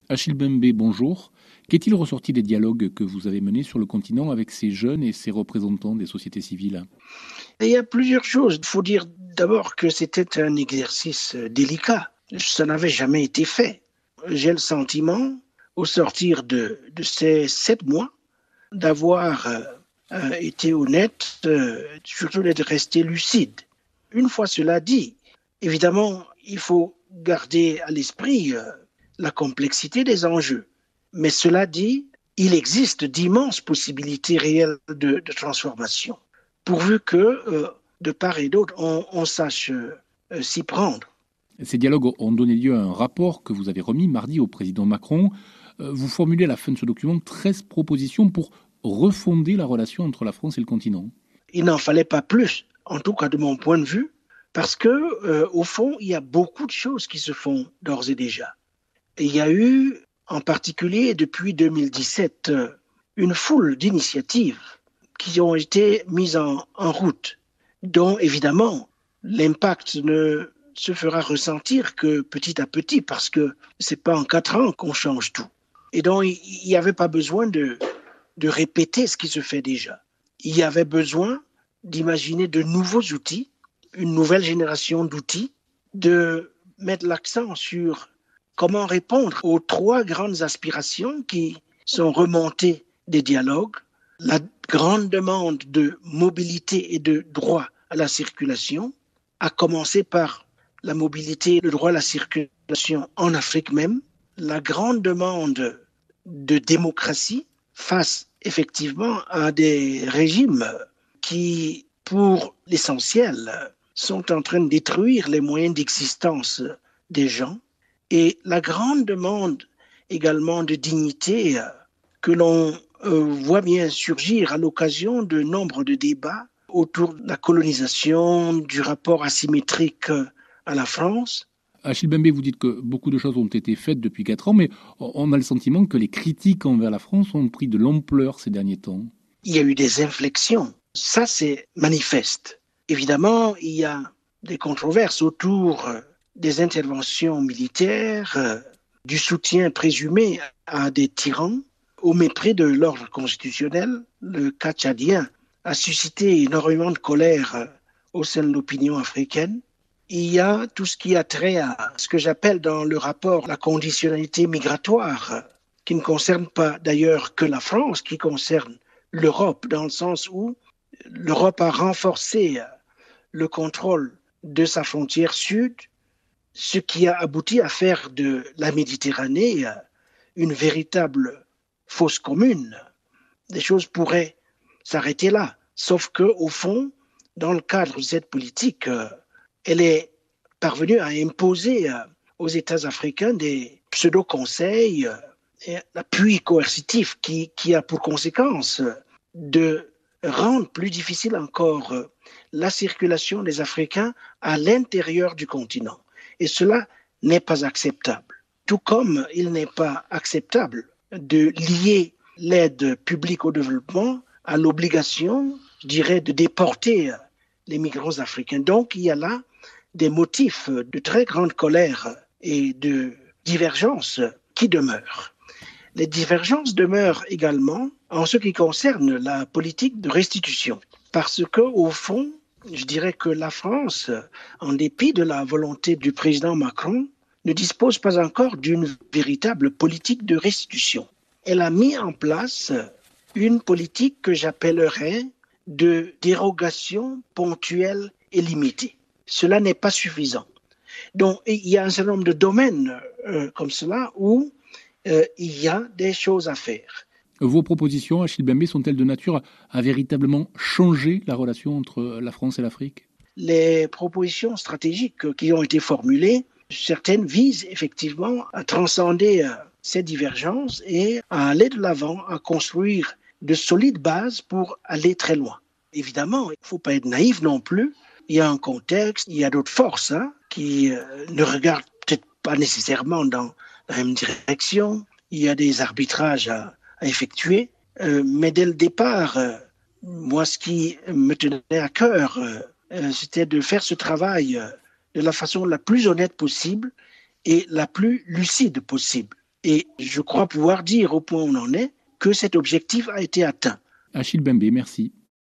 Achille Mbembe, bonjour. Qu'est-il ressorti des dialogues que vous avez menés sur le continent avec ces jeunes et ces représentants des sociétés civiles? Il y a plusieurs choses. Il faut dire d'abord que c'était un exercice délicat. Ça n'avait jamais été fait. J'ai le sentiment, au sortir de ces 7 mois, d'avoir été honnête, surtout d'être resté lucide. Une fois cela dit, évidemment, il faut garder à l'esprit la complexité des enjeux. Mais cela dit, il existe d'immenses possibilités réelles de transformation, pourvu que, de part et d'autre, on sache s'y prendre. Ces dialogues ont donné lieu à un rapport que vous avez remis mardi au président Macron. Vous formulez à la fin de ce document 13 propositions pour refonder la relation entre la France et le continent. Il n'en fallait pas plus, en tout cas de mon point de vue, parce que, au fond, il y a beaucoup de choses qui se font d'ores et déjà. Et il y a eu, en particulier depuis 2017, une foule d'initiatives qui ont été mises en route, dont évidemment l'impact ne se fera ressentir que petit à petit, parce que c'est pas en 4 ans qu'on change tout. Et donc il n'y avait pas besoin de répéter ce qui se fait déjà. Il y avait besoin d'imaginer de nouveaux outils, une nouvelle génération d'outils, de mettre l'accent sur comment répondre aux 3 grandes aspirations qui sont remontées des dialogues, la grande demande de mobilité et de droit à la circulation, à commencer par la mobilité et le droit à la circulation en Afrique même, la grande demande de démocratie face effectivement à des régimes qui, pour l'essentiel, sont en train de détruire les moyens d'existence des gens, et la grande demande également de dignité que l'on voit bien surgir à l'occasion de nombre de débats autour de la colonisation, du rapport asymétrique à la France. Achille Mbembe, vous dites que beaucoup de choses ont été faites depuis 4 ans, mais on a le sentiment que les critiques envers la France ont pris de l'ampleur ces derniers temps. Il y a eu des inflexions. Ça, c'est manifeste. Évidemment, il y a des controverses autour des interventions militaires, du soutien présumé à des tyrans, au mépris de l'ordre constitutionnel. Le cas tchadien a suscité énormément de colère au sein de l'opinion africaine. Il y a tout ce qui a trait à ce que j'appelle dans le rapport la conditionnalité migratoire, qui ne concerne pas d'ailleurs que la France, qui concerne l'Europe, dans le sens où l'Europe a renforcé le contrôle de sa frontière sud, ce qui a abouti à faire de la Méditerranée une véritable fosse commune. Les choses pourraient s'arrêter là, sauf que, au fond, dans le cadre de cette politique, elle est parvenue à imposer aux États africains des pseudo-conseils et l'appui coercitif qui a pour conséquence de rendre plus difficile encore la circulation des Africains à l'intérieur du continent. Et cela n'est pas acceptable. Tout comme il n'est pas acceptable de lier l'aide publique au développement à l'obligation, je dirais, de déporter les migrants africains. Donc il y a là des motifs de très grande colère et de divergence qui demeurent. Les divergences demeurent également en ce qui concerne la politique de restitution. Parce que, au fond, je dirais que la France, en dépit de la volonté du président Macron, ne dispose pas encore d'une véritable politique de restitution. Elle a mis en place une politique que j'appellerais de dérogation ponctuelle et limitée. Cela n'est pas suffisant. Donc, il y a un certain nombre de domaines comme cela où il y a des choses à faire. Vos propositions, Achille Mbembe, sont-elles de nature à véritablement changer la relation entre la France et l'Afrique? Les propositions stratégiques qui ont été formulées, certaines visent effectivement à transcender ces divergences et à aller de l'avant, à construire de solides bases pour aller très loin. Évidemment, il ne faut pas être naïf non plus. Il y a un contexte, il y a d'autres forces qui ne regardent peut-être pas nécessairement dans la même direction. Il y a des arbitrages à effectuer. Mais dès le départ, moi, ce qui me tenait à cœur, c'était de faire ce travail de la façon la plus honnête possible et la plus lucide possible. Et je crois pouvoir dire, au point où on en est, que cet objectif a été atteint. Achille Mbembe, merci.